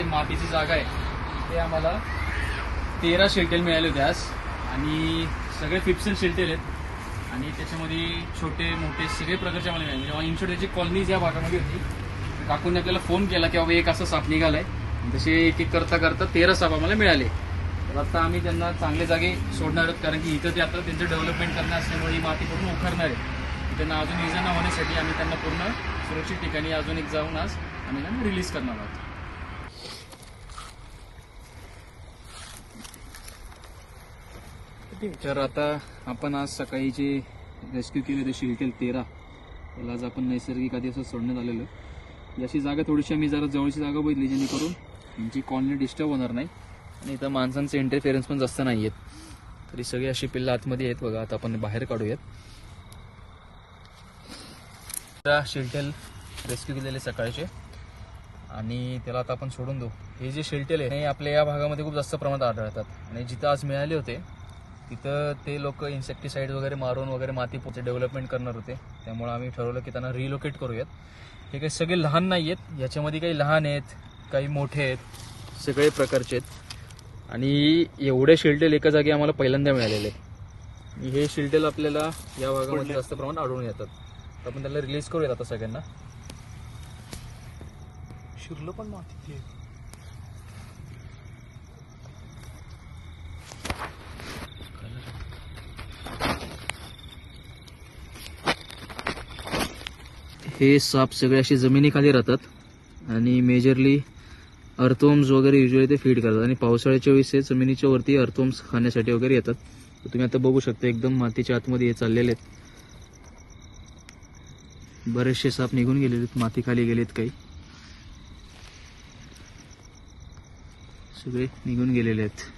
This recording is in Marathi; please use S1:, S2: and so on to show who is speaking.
S1: मातीची जागा आहे ते आम्हाला 13 शेल्टेल मिळाले होते आज आणि सगळे फिप्सन शेल्टेल आहेत आणि त्याच्यामध्ये छोटे मोठे सगळे प्रकारचे आम्हाला मिळाले. जेव्हा इन्शॉर्ट त्याची कॉलनीज या भागामध्ये होती काकूंनी आपल्याला फोन केला की बाबा एक असा साप निघालाय. तसे एक एक करता करता 13 साप आम्हाला मिळाले. तर आता आम्ही त्यांना चांगले जागे सोडणार आहोत कारण की इथं ते आता त्यांचं डेव्हलपमेंट करणार असल्यामुळे ही माती पूर्ण उखरणार आहे. त्यांना अजून इजा न होण्यासाठी आम्ही त्यांना पूर्ण सुरक्षित ठिकाणी अजून एक जाऊन आज आम्ही त्यांना रिलीज करणार आहोत. तर आता आपण आज सकाळी जे रेस्क्यू केले ते शेल्टेल 13 त्याला आज आपण नैसर्गिक आधी असं सोडण्यात आलेलं. याची जागा थोडीशी आम्ही जरा जवळची जागा बघितली जेणेकरून यांची कॉलनी डिस्टर्ब होणार नाही आणि इथं माणसांचे इंटरफेरन्स पण जास्त नाही आहेत. तरी सगळी अशी पिल्लं आतमध्ये आहेत बघा. आता आपण बाहेर काढूयात. शेल्टेल रेस्क्यू केलेले सकाळचे आणि त्याला आता आपण सोडून देऊ. हे जे शेल्टेल आहे हे आपल्या या भागामध्ये खूप जास्त प्रमाणात आढळतात आणि जिथं आज मिळाले होते तिथं ते लोक इन्सेक्टिसाइड वगैरे मारून वगैरे मातीचे डेव्हलपमेंट करणार होते. त्यामुळे आम्ही ठरवलं की त्यांना रिलोकेट करूयात. हे काही सगळे लहान नाही आहेत, याच्यामध्ये काही लहान आहेत काही मोठे आहेत सगळे प्रकारचे आहेत आणि एवढे शेल्टेल एका जागी आम्हाला पहिल्यांदा मिळालेले आहेत. हे शेल्टेल आपल्याला या भागामध्ये जास्त प्रमाणात आढळून येतात. आपण त्याला रिलीज करूयात आता सगळ्यांना. शिरलं पण माती हे साप सगळे असे जमिनीखाली राहतात आणि मेजरली अर्थवर्म्स वगैरे युजली ते फीड करतात आणि पावसाळ्याच्या वेळेस हे जमिनीच्या वरती अर्थवर्म्स खाण्यासाठी वगैरे येतात. तर तुम्ही आता बघू शकता एकदम मातीच्या आतमध्ये हे चाललेले आहेत. बरेचसे साप निघून गेलेले आहेत, माती खाली गेलेत, काही सगळे निघून गेलेले आहेत.